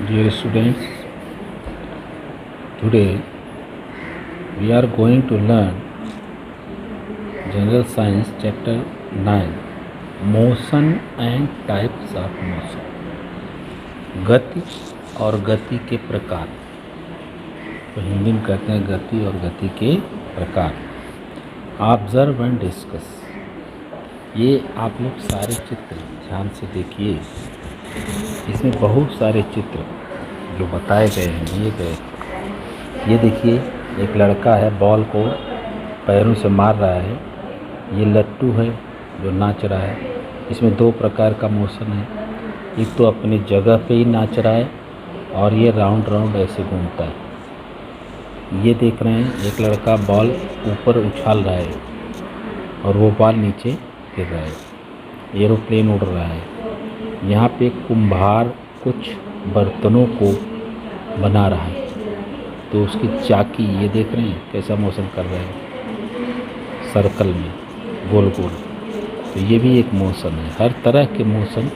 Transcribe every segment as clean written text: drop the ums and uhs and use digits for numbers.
Dear students, today we are going to learn General Science Chapter 9 Motion and Types of Motion. गति और गति के प्रकार, तो हिंदी में कहते हैं गति और गति के प्रकार. Observe and discuss. ये आप लोग सारे चित्र ध्यान से देखिए. इसमें बहुत सारे चित्र जो बताए गए हैं दिए गए. ये देखिए, एक लड़का है, बॉल को पैरों से मार रहा है. ये लट्टू है जो नाच रहा है. इसमें दो प्रकार का मोशन है. एक तो अपनी जगह पे ही नाच रहा है और ये राउंड राउंड ऐसे घूमता है. ये देख रहे हैं, एक लड़का बॉल ऊपर उछाल रहा है और वो बॉल नीचे गिर रहा है. एरोप्लेन उड़ रहा है. यहाँ पे कुम्हार कुछ बर्तनों को बना रहा है, तो उसकी चाकी ये देख रहे हैं कैसा मोशन कर रहा है सर्कल में, गोल गोल. तो ये भी एक मोशन है. हर तरह के मोशन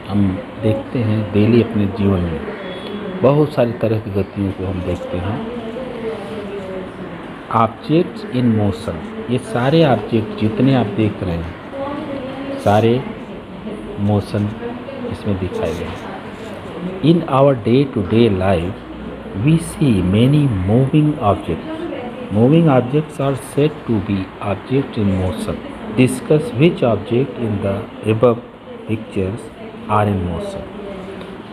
हम देखते हैं डेली अपने जीवन में. बहुत सारी तरह की गतियों को हम देखते हैं. Objects in motion. ये सारे ऑब्जेक्ट जितने आप देख रहे हैं सारे मोशन इसमें दिखाए गए. In our day to day life we see many moving objects. Moving objects are said to be object in motion. Discuss which object in the above pictures are in motion.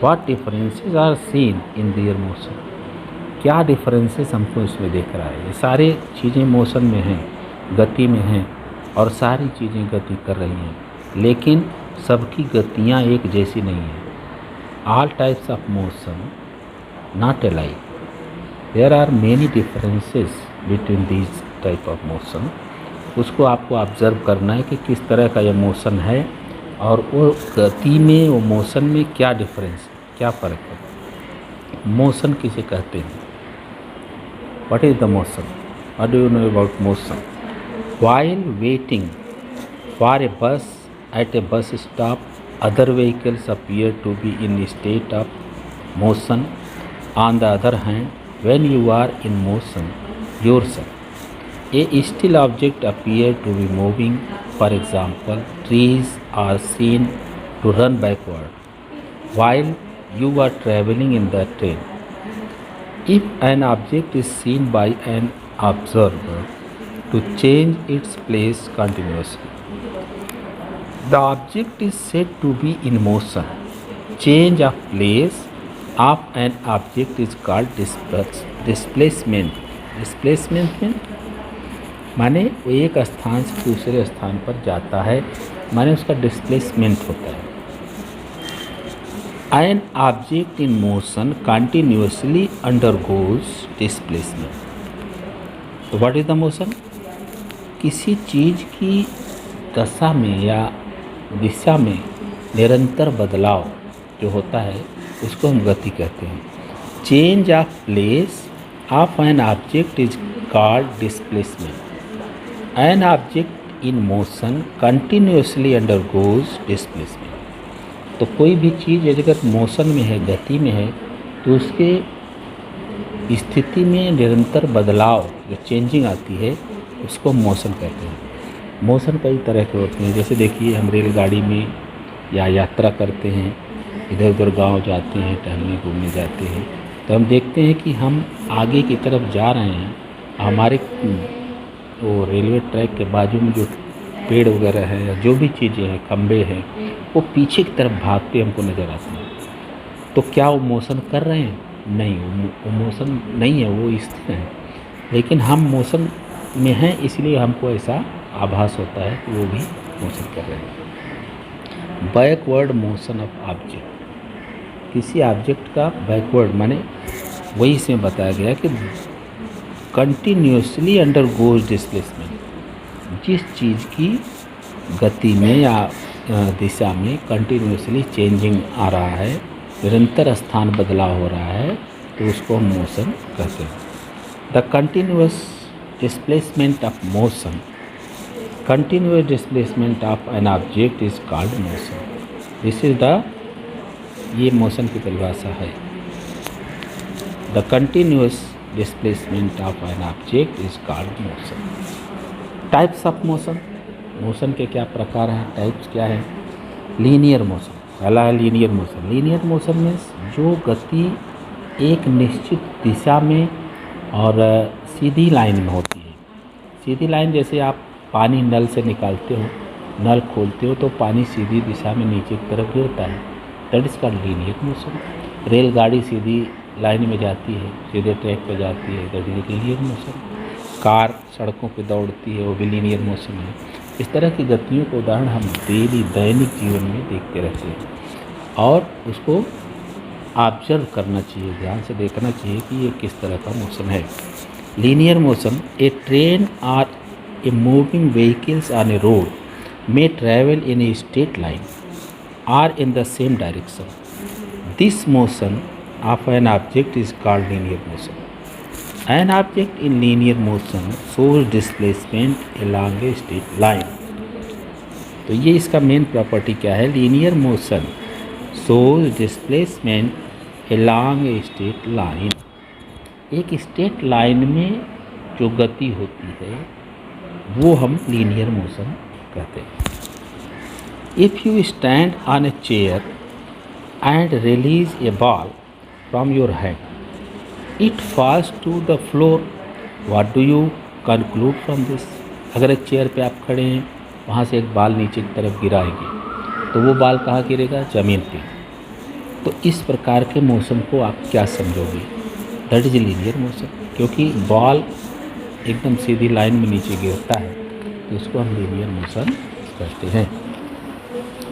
What differences are seen in their motion. क्या differences हमको इसमें दिख रहा है. ये सारे चीज़ें motion में हैं, गति में हैं और सारी चीज़ें गति कर रही हैं, लेकिन सबकी गतियाँ एक जैसी नहीं हैं. All types of motion not alike. There are many differences between these type of motion. उसको आपको ऑब्जर्व करना है कि किस तरह का ये मोशन है और वो गति में, वो मोशन में क्या डिफरेंस, क्या फ़र्क है. मोशन किसे कहते हैं. What is the motion. What do you know about motion. While waiting for a बस at a bus stop, other vehicles appear to be in a state of motion. On the other hand, when you are in motion yourself, a still object appear to be moving. For example, trees are seen to run backward while you are traveling in the train. If an object is seen by an observer to change its place continuously, the object is said to be in motion. Change of place of an object is called displacement. Displacement माने वो एक स्थान से दूसरे स्थान पर जाता है, माने उसका डिस्प्लेसमेंट होता है. An object in motion continuously undergoes displacement. तो what is the motion? किसी चीज़ की दशा में या दिशा में निरंतर बदलाव जो होता है उसको हम गति कहते हैं. Change of place of an object is called displacement. N object in motion continuously undergoes displacement. तो कोई भी चीज़ अगर मोशन में है, गति में है, तो उसके स्थिति में निरंतर बदलाव जो चेंजिंग आती है उसको मोशन कहते हैं. मोशन कई तरह के होते हैं. जैसे देखिए, हम रेलगाड़ी में या यात्रा करते हैं, इधर उधर गांव जाते हैं, टहलने घूमने जाते हैं, तो हम देखते हैं कि हम आगे की तरफ जा रहे हैं. हमारे वो रेलवे ट्रैक के बाजू में जो पेड़ वगैरह है या जो भी चीज़ें हैं, खंबे हैं, वो पीछे की तरफ भागते हमको नज़र आते हैं. तो क्या वो मोशन कर रहे हैं? नहीं, वो मोशन नहीं है, वो स्थिर है. लेकिन हम मोशन में हैं, इसलिए हमको ऐसा आभास होता है कि वो भी मोशन कर रहे हैं. Backward motion of object. किसी ऑब्जेक्ट का बैकवर्ड माने वही इसमें बताया गया कि कंटिन्यूसली अंडरगोज डिस्प्लेसमेंट. जिस चीज़ की गति में या दिशा में कंटिन्यूसली चेंजिंग आ रहा है, निरंतर स्थान बदलाव हो रहा है, तो उसको हम मोशन कहते हैं. The continuous displacement of motion. Continuous displacement of an object is called motion. This is the ये मोशन की परिभाषा है। The continuous displacement of an object is called motion. Types of motion, motion के क्या प्रकार हैं, टाइप्स क्या है। लीनियर मोशन, पहला है लीनियर मोशन। लीनियर मोशन में जो गति एक निश्चित दिशा में और सीधी लाइन में होती है। सीधी लाइन, जैसे आप पानी नल से निकालते हो, नल खोलते हो तो पानी सीधी दिशा में नीचे की तरफ गिरता है, that is called linear motion. रेलगाड़ी सीधी लाइन में जाती है, सीधे ट्रैक पर जाती है, that is linear motion. Car सड़कों पे दौड़ती है, वो भी लीनियर मोशन है। इस तरह की गतियों को उदाहरण हम डेली दैनिक जीवन में देखते रहते हैं और उसको ऑब्जर्व करना चाहिए, ध्यान से देखना चाहिए कि ये किस तरह का मोशन है। Linear motion, a train or a moving vehicles on a road may travel in a straight line or in the same direction. This motion of an object is called linear motion. An object in linear motion shows displacement along a straight line. तो ये इसका main property क्या है, linear motion shows displacement along a straight line. एक straight line में जो गति होती है वो हम लीनियर मोशन कहते हैं। If you stand on a chair and release a ball from your hand, it falls to the floor. What do you conclude from this? अगर एक चेयर पे आप खड़े हैं, वहाँ से एक बाल नीचे की तरफ गिराएंगे तो वो बाल कहाँ गिरेगा, ज़मीन पे। तो इस प्रकार के मोशन को आप क्या समझोगे, दैट इज लीनियर मोशन। क्योंकि बॉल एकदम सीधी लाइन में नीचे गिरता है तो इसको हम लीनियर मोशन कहते हैं।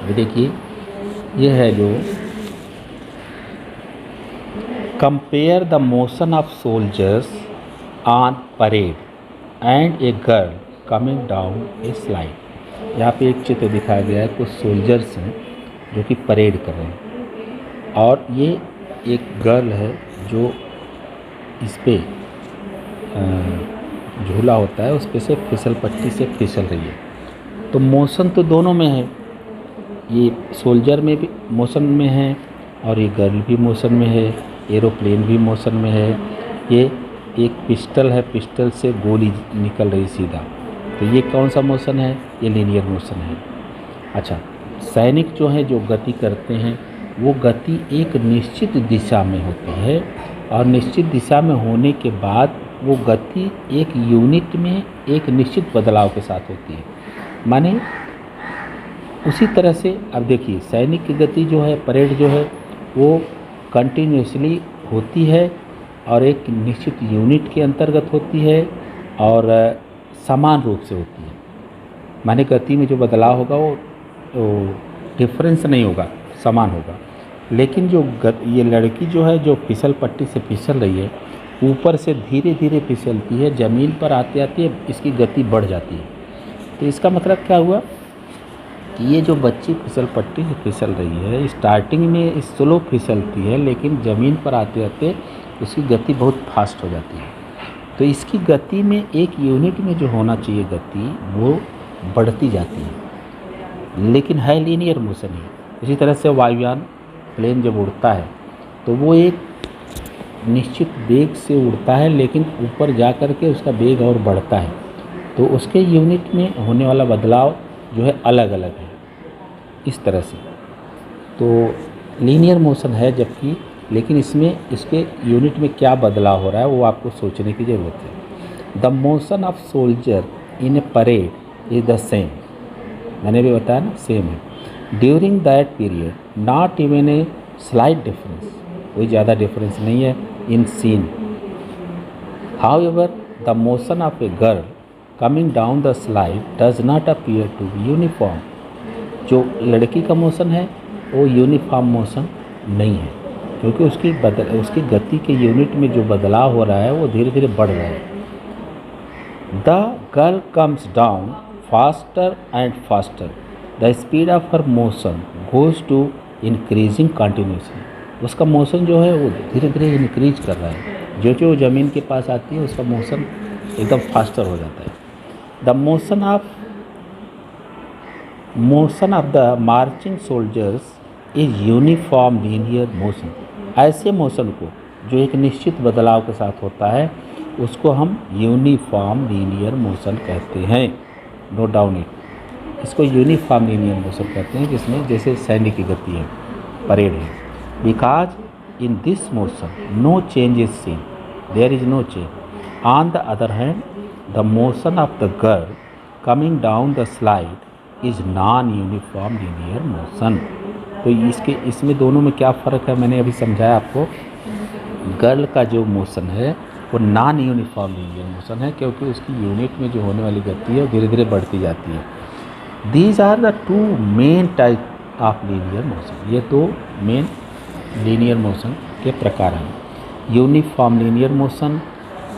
अभी देखिए, ये है जो compare the motion of soldiers on parade and A girl coming down A slide. यहाँ पे एक चित्र दिखाया गया है, कुछ सोल्जर्स हैं जो कि परेड कर रहे हैं और ये एक गर्ल है जो इस पे झूला होता है उस पे से फिसल पट्टी से फिसल रही है। तो मोशन तो दोनों में है, ये सोल्जर में भी मोशन में है और ये गर्ल भी मोशन में है, एरोप्लेन भी मोशन में है। ये एक पिस्टल है, पिस्टल से गोली निकल रही सीधा, तो ये कौन सा मोशन है, ये लीनियर मोशन है। अच्छा, सैनिक जो है जो गति करते हैं वो गति एक निश्चित दिशा में होती है और निश्चित दिशा में होने के बाद वो गति एक यूनिट में एक निश्चित बदलाव के साथ होती है। माने उसी तरह से अब देखिए, सैनिक की गति जो है, परेड जो है वो कंटिन्यूसली होती है और एक निश्चित यूनिट के अंतर्गत होती है और समान रूप से होती है। माने गति में जो बदलाव होगा वो डिफरेंस नहीं होगा, समान होगा। लेकिन जो ये लड़की जो है जो फिसल पट्टी से फिसल रही है, ऊपर से धीरे धीरे फिसलती है, ज़मीन पर आते आते इसकी गति बढ़ जाती है। तो इसका मतलब क्या हुआ कि ये जो बच्ची फिसल पट्टी से फिसल रही है, स्टार्टिंग में स्लो फिसलती है लेकिन ज़मीन पर आते आते उसकी गति बहुत फास्ट हो जाती है। तो इसकी गति में एक यूनिट में जो होना चाहिए गति वो बढ़ती जाती है, लेकिन है लीनियर मोशन ही। इसी तरह से वायुयान प्लेन जब उड़ता है तो वो एक निश्चित वेग से उड़ता है लेकिन ऊपर जा कर के उसका वेग और बढ़ता है, तो उसके यूनिट में होने वाला बदलाव जो है अलग अलग है इस तरह से। तो लीनियर मोशन है जबकि, लेकिन इसमें इसके यूनिट में क्या बदलाव हो रहा है वो आपको सोचने की ज़रूरत है। The motion of soldier in a parade is the same, मैंने भी बताया ना, सेम है। During that period not even a slight difference, कोई ज़्यादा डिफरेंस नहीं है in scene. However the motion of a girl coming down the slide does not appear to be uniform. जो लड़की का मोशन है वो यूनिफॉर्म मोशन नहीं है, क्योंकि उसकी गति के यूनिट में जो बदलाव हो रहा है वो धीरे धीरे बढ़ रहा है। The girl comes down faster and faster, the speed of her motion goes to increasing continuously. उसका मोशन जो है वो धीरे धीरे इंक्रीज कर रहा है, जो जो ज़मीन के पास आती है उसका मोशन एकदम फास्टर हो जाता है। The motion of the marching soldiers is uniform linear motion. ऐसे मोशन को जो एक निश्चित बदलाव के साथ होता है उसको हम यूनिफॉर्म लीनियर मोशन कहते हैं। नोट डाउन इट, इसको यूनिफॉर्म लीनियर मोशन कहते हैं, जिसमें जैसे सैन्य की गति है, परेड है। Because in this motion no change is seen, there is no change. On the other hand the motion of the girl coming down the slide is non uniform linear motion. तो इसमें दोनों में क्या फ़र्क है मैंने अभी समझाया आपको। गर्ल का जो मोशन है वो नॉन यूनिफॉर्म लीनियर मोशन है, क्योंकि उसकी यूनिट में जो होने वाली गति है वो धीरे धीरे बढ़ती जाती है। These are the two main type of linear motion. ये दो मेन लीनियर मोशन के प्रकार हैं, uniform linear motion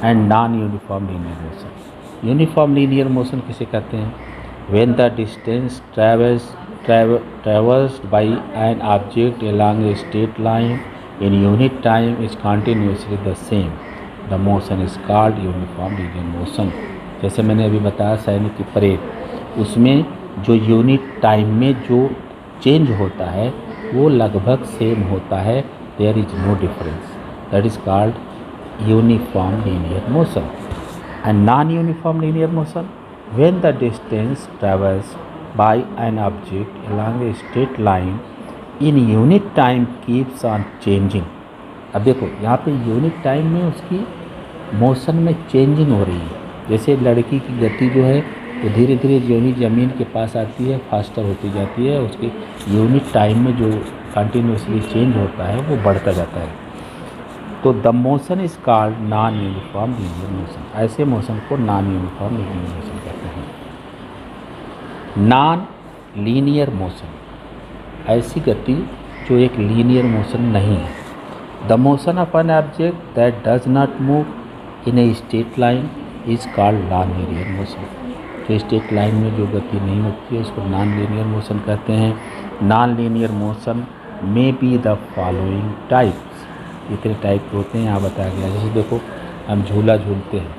and non uniform linear motion. Uniform linear motion किसे कहते हैं? When the distance traversed by an object along a straight line in unit time is continuously the same, the motion is called uniform linear motion। जैसे मैंने अभी बताया सैनिक की parade, उसमें जो यूनिट टाइम में जो चेंज होता है वो लगभग सेम होता है, there is no difference, that is called uniform linear motion. And non uniform linear motion, when the distance travels by an object along a straight line in unit time keeps on changing। अब देखो यहाँ पे unit time में उसकी motion में changing हो रही है। जैसे लड़की की गति जो है वो धीरे धीरे यूनिट ज़मीन के पास आती है, फास्टर होती जाती है, उसकी यूनिट टाइम में जो कंटिन्यूसली चेंज होता है वो बढ़ता जाता है। तो the motion is called non uniform linear motion. ऐसे मोशन को नॉन यूनिफॉर्म लीनियर मोशन कहते हैं। नॉन लीनियर मोशन, ऐसी गति जो एक लीनियर मोशन नहीं है। The motion of an object that does not move in a straight line is called non linear motion. जो स्ट्रेट लाइन में जो गति नहीं होती है उसको नॉन लीनियर मोशन कहते हैं। Non linear motion may be the following types. इतने टाइप के होते हैं यहाँ बताया गया। जैसे देखो हम झूला झूलते हैं,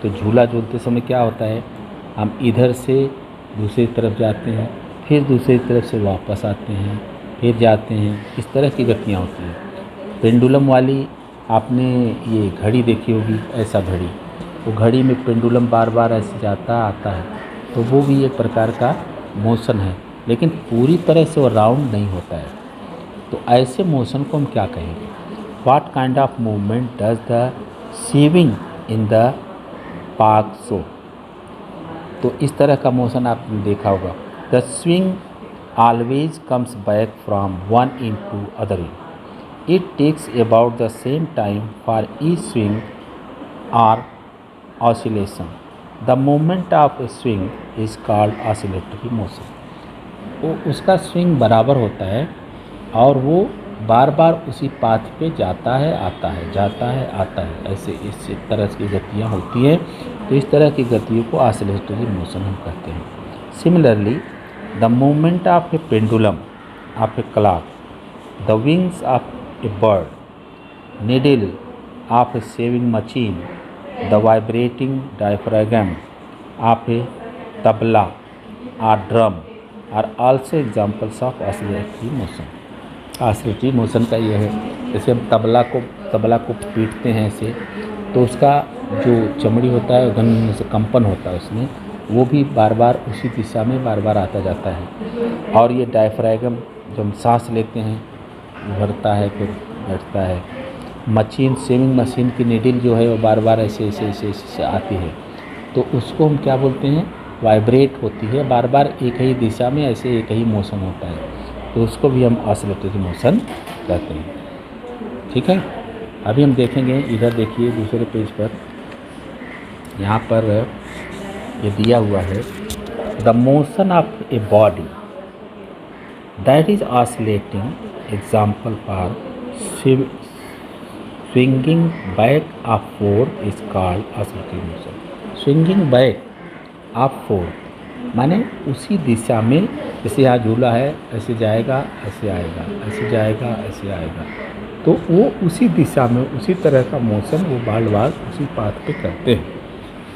तो झूला झूलते समय क्या होता है, हम इधर से दूसरी तरफ जाते हैं, फिर दूसरी तरफ से वापस आते हैं, फिर जाते हैं, इस तरह की गतियाँ होती हैं। पेंडुलम वाली आपने ये घड़ी देखी होगी, ऐसा घड़ी, वो घड़ी में पेंडुलम बार बार ऐसे जाता आता है, तो वो भी एक प्रकार का मोशन है, लेकिन पूरी तरह से वो राउंड नहीं होता है। तो ऐसे मोशन को हम क्या कहेंगे? What kind of movement does the swing in the park show. तो इस तरह का मोशन आपने देखा होगा। The swing always comes back from one end to other end. It takes about the same time for each swing or oscillation. The moment of a swing is called oscillatory motion. वो उसका swing बराबर होता है और वो बार बार उसी path पे जाता है आता है, जाता है आता है, ऐसे इस तरह की गतियाँ होती हैं। तो इस तरह की गतियों को ऑसिलेटरी मोशन हम कहते हैं। Similarly the movement of a pendulum of a clock, the wings of a bird, needle of a sewing machine, the vibrating diaphragm of a tabla or drum are also examples of oscillatory motion. Oscillatory motion का ये है, जैसे हम तबला को पीटते हैं ऐसे, तो उसका जो चमड़ी होता है गन से कंपन होता है उसमें, वो भी बार बार उसी दिशा में बार बार आता जाता है। और ये डायफ्रागम जब हम सांस लेते हैं उभरता है फिर बैठता है। मशीन, सेविंग मशीन की नीडल जो है वो बार बार ऐसे ऐसे ऐसे ऐसे आती है, तो उसको हम क्या बोलते हैं? वाइब्रेट होती है, बार बार एक ही दिशा में ऐसे एक ही मोशन होता है, तो उसको भी हम ऑसिलेटरी मोशन कहते हैं। ठीक है, अभी हम देखेंगे, इधर देखिए दूसरे पेज पर, यहाँ पर ये दिया हुआ है, the motion of a body that is oscillating example for swinging back of fourth is called oscillatory motion. Swinging back of fourth माने उसी दिशा में, जैसे यहाँ झूला है ऐसे जाएगा ऐसे आएगा, ऐसे जाएगा ऐसे आएगा, तो वो उसी दिशा में उसी तरह का मोशन वो बार बार उसी पाथ पे करते हैं।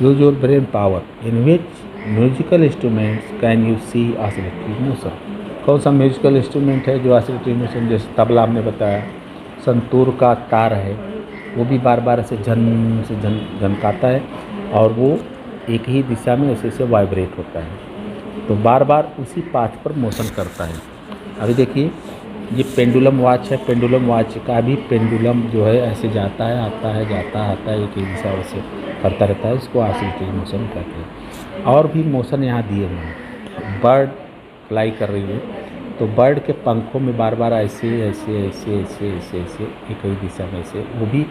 Use your brain power in which musical instruments can you see oscillatory motion. कौन सा म्यूजिकल इंस्ट्रूमेंट है जो ऑसिलेटरी मोशन, जैसे तबला आपने बताया, संतूर का तार है, वो भी बार बार ऐसे झन से झनकाता है और वो एक ही दिशा में ऐसे ऐसे वाइब्रेट होता है, तो बार बार उसी पाथ पर मोशन करता है। अभी देखिए ये पेंडुलम वॉच है, पेंडुलम वॉच का भी पेंडुलम जो है ऐसे जाता है आता है जाता आता है, एक ही दिशा से करता रहता है, इसको ऑसिलेटरी मोशन कहते हैं। और भी मोशन यहाँ दिए हुए हैं, बर्ड फ्लाई कर रही है तो बर्ड के पंखों में बार बार ऐसे ऐसे ऐसे ऐसे ऐसे ऐसे एक ही दिशा में से वो भी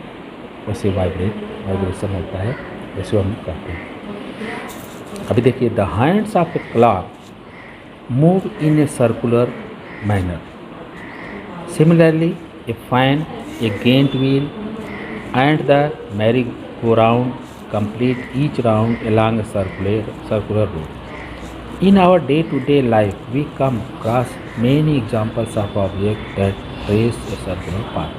वैसे वाइब्रेशन होता है, जैसे हम कहते हैं। अभी देखिए the hands of a clock move in a circular manner, similarly a fan, a giant wheel and the merry go round complete each round along a circular route. In our day-to-day life, we come across many examples of objects that trace a circular path.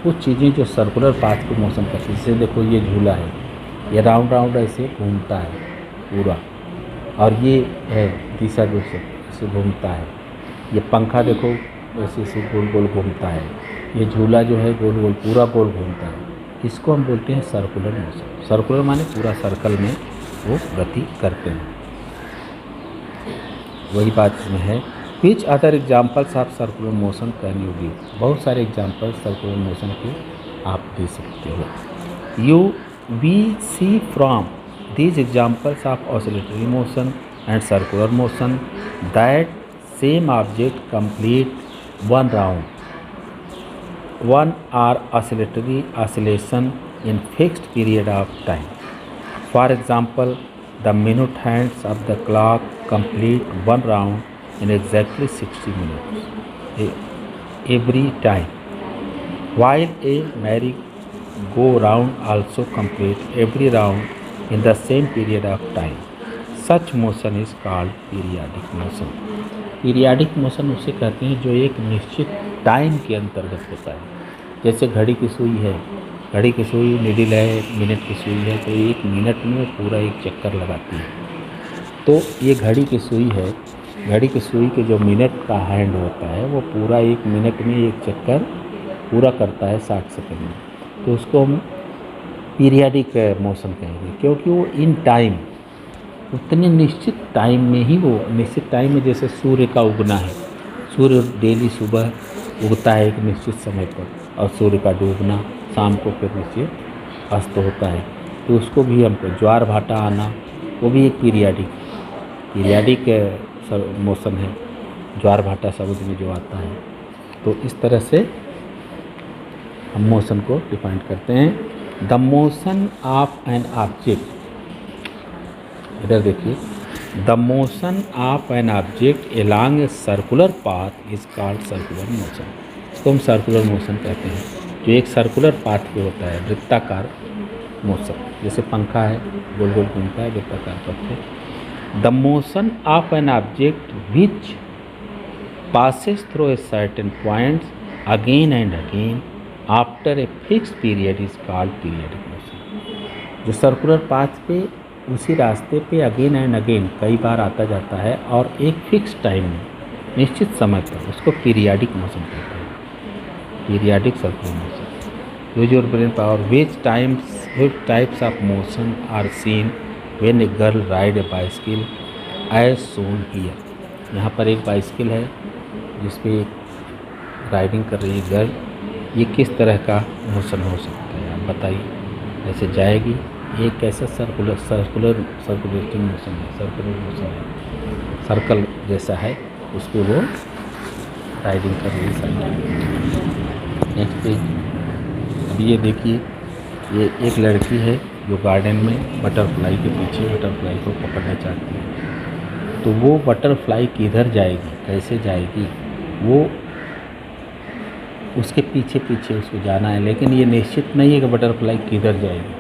कुछ चीज़ें जो circular path को motion करती है, जैसे देखो ये झूला है, ये राउंड राउंड ऐसे घूमता है पूरा, और ये है दिशा जो से घूमता है। ये पंखा देखो ऐसे ऐसे गोल गोल घूमता है, ये झूला जो है गोल गोल पूरा गोल घूमता है, इसको हम बोलते हैं सर्कुलर मोशन। सर्कुलर माने पूरा सर्कल में वो गति करते हैं, वही बात इसमें है। Which other examples of circular motion can you give, बहुत सारे एग्जाम्पल्स सर्कुलर मोशन के आप दे सकते हो। You we see from these examples of oscillatory motion and circular motion that same object complete one round, one or oscillatory oscillation in fixed period of time. For example, the minute hands of the clock complete one round in exactly 60 minutes every time, while a merry-go-round also complete every round in the same period of time. Such motion is called periodic motion. Periodic motion उसे कहते हैं जो एक निश्चित time के अंतर्गत होता है। जैसे घड़ी की सुई है, घड़ी की सुई नीडल है, मिनट की सुई है, तो एक मिनट में पूरा एक चक्कर लगाती है। तो ये घड़ी की सुई है, घड़ी की सुई के जो मिनट का हैंड होता है वो पूरा एक मिनट में एक चक्कर पूरा करता है 60 सेकंड में, तो उसको हम पीरियाडिक मोशन कहेंगे, क्योंकि वो इन टाइम उतने निश्चित टाइम में ही, वो निश्चित टाइम में, जैसे सूर्य का उगना है, सूर्य डेली सुबह उगता है एक निश्चित समय पर, और सूर्य का डूबना शाम को फिर निश्चित अस्त होता है, तो उसको भी हमको ज्वार भाटा आना, वो भी एक पीरियाडिक मोशन है, ज्वार भाटा शब्द में जो आता है। तो इस तरह से हम मोशन को डिफाइन करते हैं। The motion of an object, इधर देखिए, the motion of an object along a circular path is called circular motion. इसको हम सर्कुलर मोशन कहते हैं, जो एक सर्कुलर पाथ पे होता है, वृत्ताकार मोशन, जैसे पंखा है गोल गोल घूमता है वृत्ताकार पथ पे। The motion of an object which passes through a certain points again and again after a fix period is called periodic motion. जो सर्कुलर पाथ पे उसी रास्ते पे अगेन एंड अगेन कई बार आता जाता है और एक फिक्स टाइम में निश्चित समय पर, उसको पीरियाडिक मोशन कहते हैं, periodic circular motion. Use your brain power. Which types of motion are seen when a girl ride a bicycle as shown here. यहाँ पर एक बाइसिकल है जिस पे राइडिंग कर रही है गर्ल, ये किस तरह का मोशन हो सकता है आप बताइए। ऐसे जाएगी, ये कैसा सर्कुलेटिंग मोशन है, सर्कुलर मोशन है, सर्कल जैसा है, उसको वो राइडिंग कर रही है। नेक्स्ट पेज, अभी ये देखिए, ये एक लड़की है जो गार्डन में बटरफ्लाई के पीछे बटरफ्लाई को पकड़ना चाहती है, तो वो बटरफ्लाई किधर जाएगी, कैसे जाएगी, वो उसके पीछे पीछे उसको जाना है, लेकिन ये निश्चित नहीं है कि बटरफ्लाई किधर जाएगी,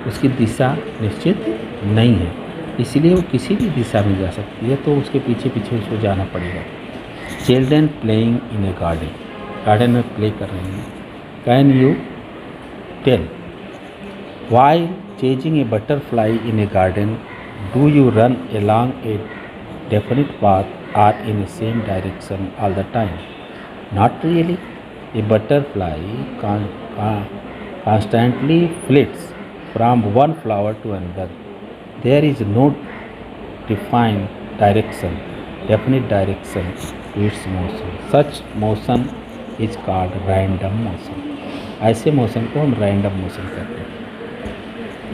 उसकी दिशा निश्चित नहीं है, इसलिए वो किसी भी दिशा में जा सकती है, तो उसके पीछे पीछे उसको जाना पड़ेगा। Children playing in a garden, garden में प्ले कर रहे हैं। Can you tell why chasing a butterfly in a garden do you run along a definite path are in the same direction all the time. Not really. A butterfly constantly flits from one flower to another. There is no defined direction, definite direction to its motion. Such motion is called random motion. ऐसे motion को हम random motion कहते हैं,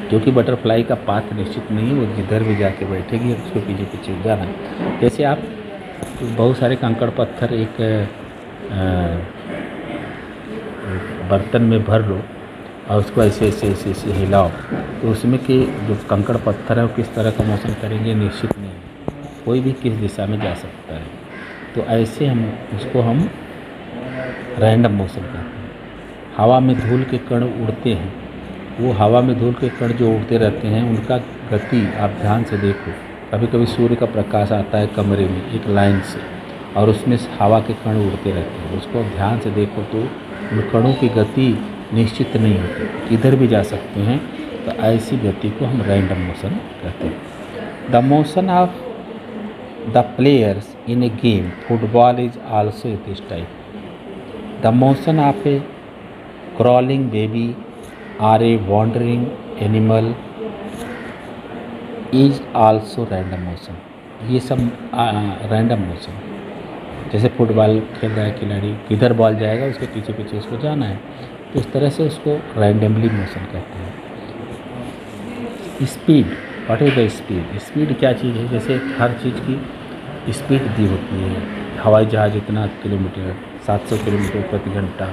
क्योंकि butterfly का path निश्चित नहीं है, वो जिधर भी जाके बैठेगी उसको पीछे पीछे जाना है। जैसे आप बहुत सारे कंकड़ पत्थर एक बर्तन में भर लो और उसको ऐसे ऐसे ऐसे ऐसे हिलाओ, तो उसमें कि जो कंकड़ पत्थर है वो किस तरह का मोशन करेंगे निश्चित नहीं है, कोई भी किस दिशा में जा सकता है। तो ऐसे हम उसको हम रैंडम मोशन कहते हैं। हवा में धूल के कण उड़ते हैं, वो हवा में धूल के कण जो उड़ते रहते हैं उनका गति आप ध्यान से देखो। कभी कभी सूर्य का प्रकाश आता है कमरे में एक लाइन से और उसमें हवा के कण उड़ते रहते हैं, उसको ध्यान से देखो तो उन कणों की गति निश्चित नहीं होती, किधर भी जा सकते हैं। तो ऐसी गति को हम रैंडम मोशन कहते हैं। The motion of the players in A game football is also this type. The motion of A crawling baby or a wandering animal is also random motion। ये सब रैंडम मोशन। जैसे football खेल रहा है खिलाड़ी, किधर बॉल जाएगा उसके पीछे पीछे उसको जाना है, तो इस तरह से उसको रैंडमली मोशन कहते हैं। Speed, what is the speed? Speed क्या चीज़ है? जैसे हर चीज़ की स्पीड दी होती है। हवाई जहाज़ इतना किलोमीटर 700 किलोमीटर प्रति घंटा,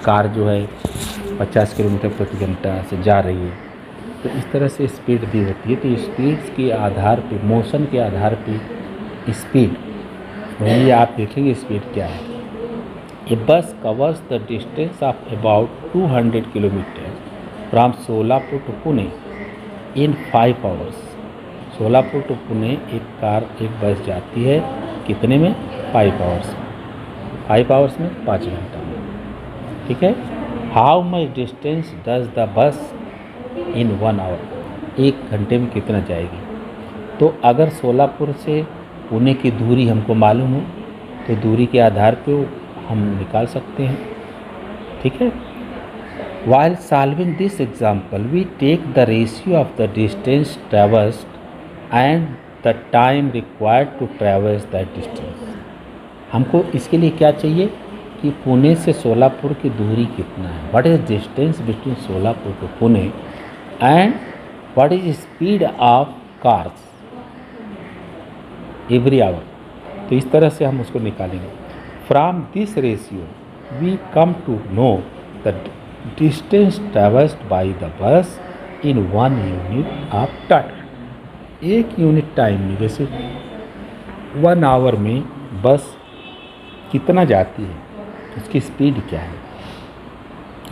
कार जो है 50 किलोमीटर प्रति घंटा से जा रही है, तो इस तरह से स्पीड दी होती है। तो स्पीड के आधार पे, मोशन के आधार पे स्पीड, वही आप देखेंगे स्पीड क्या है। A bus covers the distance of about 200 kilometre from Solapur to Pune in 5 hours. Solapur to Pune एक बस जाती है कितने में? 5 आवर्स। 5 आवर्स में 5 घंटा में, ठीक है। How much distance does the bus in 1 our? 1 घंटे में कितना जाएगी? तो अगर सोलापुर से पुणे की दूरी हमको मालूम हो तो दूरी के आधार पे हम निकाल सकते हैं, ठीक है। While solving this example, we take the ratio of the distance traversed and the time required to traverse that distance। हमको इसके लिए क्या चाहिए कि पुणे से सोलापुर की दूरी कितना है, what is distance between Solapur to Pune and what is speed of cars every hour. तो इस तरह से हम उसको निकालेंगे। From this ratio we come to know the distance traversed by the bus in 1 unit of time. 1 unit time में, जैसे 1 our में बस कितना जाती है, उसकी स्पीड क्या है,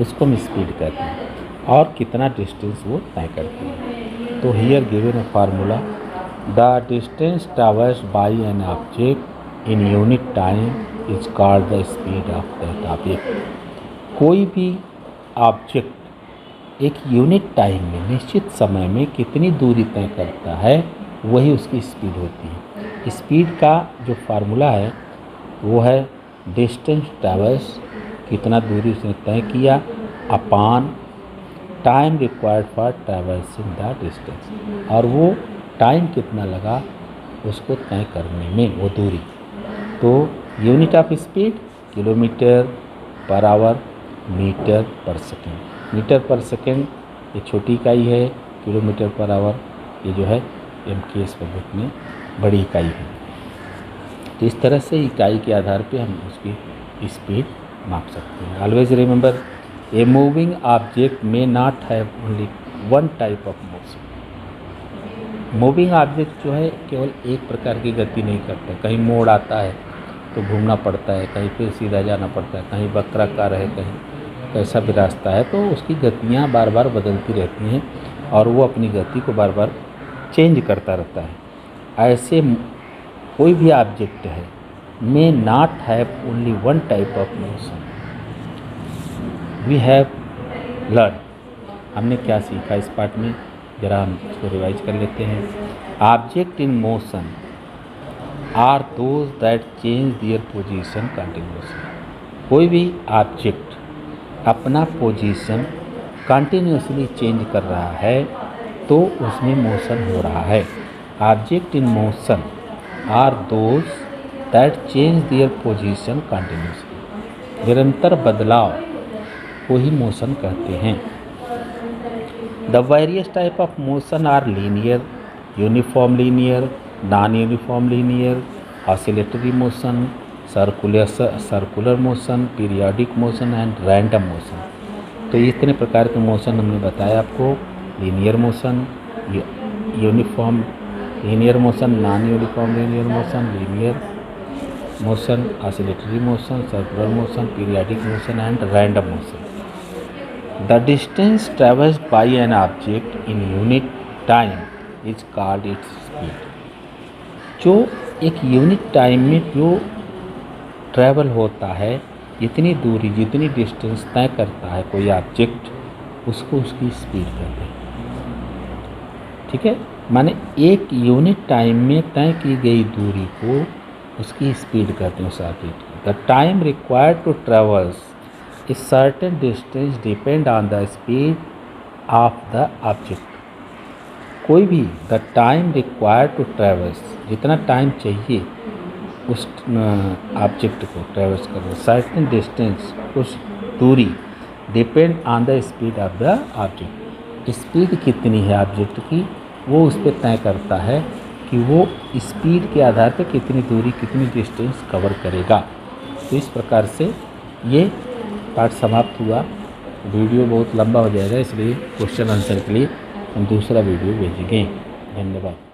उसको हम स्पीड कहते हैं, और कितना डिस्टेंस वो तय करती है। तो here given a formula, the distance traversed by an object in unit time is called the speed of that object. कोई भी ऑब्जेक्ट एक यूनिट टाइम में, निश्चित समय में कितनी दूरी तय करता है, वही उसकी स्पीड होती है। स्पीड का जो फार्मूला है वो है डिस्टेंस ट्रैवर्स, कितना दूरी उसने तय किया, upon time required for traversing the distance, और वो टाइम कितना लगा उसको तय करने में, वो दूरी। तो unit of speed kilometre per hour, metre per second. Metre per second ये छोटी इकाई है, किलोमीटर पर आवर ये जो है MKS पद्धति में बड़ी इकाई है। तो इस तरह से इकाई के आधार पे हम उसकी स्पीड माप सकते हैं। Always remember, a moving object may not have only one type of motion. Moving object जो है केवल एक प्रकार की गति नहीं करता, कहीं मोड़ आता है तो घूमना पड़ता है, कहीं पे सीधा जाना पड़ता है, कहीं वक्राकार है, कहीं कैसा भी रास्ता है, तो उसकी गतियाँ बार बार बदलती रहती हैं और वो अपनी गति को बार बार चेंज करता रहता है। ऐसे कोई भी ऑब्जेक्ट है may not have only one type of motion. We have learn, हमने क्या सीखा इस पार्ट में, जरा हम इसको रिवाइज कर लेते हैं। Object in motion are those that change their position continuously. कोई भी ऑब्जेक्ट अपना पोजीशन कंटिन्यूसली चेंज कर रहा है तो उसमें मोशन हो रहा है। Object in motion are those that change their position continuously. निरंतर बदलाव को ही मोशन कहते हैं। The various type of motion are linear, uniform linear, non uniform linear, oscillatory motion, circular motion, periodic motion and random motion. तो इतने प्रकार के मोशन हमने बताया आपको। Linear motion, uniform linear motion, non uniform linear motion, linear motion, oscillatory motion, circular motion, periodic motion and random motion. The distance traversed by an object in unit time is called its speed. जो एक unit time में जो travel होता है, जितनी दूरी जितनी distance तय करता है कोई ऑब्जेक्ट, उसको उसकी स्पीड कहते हैं। ठीक है, माने एक यूनिट टाइम में तय की गई दूरी को उसकी स्पीड कहते हैं उस ऑब्जेक्ट की। The time required to travels a certain distance depend on the speed of the object. कोई भी the time required to travels, जितना टाइम चाहिए उस ऑब्जेक्ट को ट्रेवल्स करने, सर्टेन डिस्टेंस कुछ दूरी, depend on the speed of the object. Speed कितनी है ऑब्जेक्ट की, वो उस पर तय करता है कि वो स्पीड के आधार पर कितनी दूरी कितनी डिस्टेंस कवर करेगा। तो इस प्रकार से ये पार्ट समाप्त हुआ। वीडियो बहुत लंबा हो जाएगा, इसलिए क्वेश्चन आंसर के लिए हम दूसरा वीडियो भेजेंगे। धन्यवाद।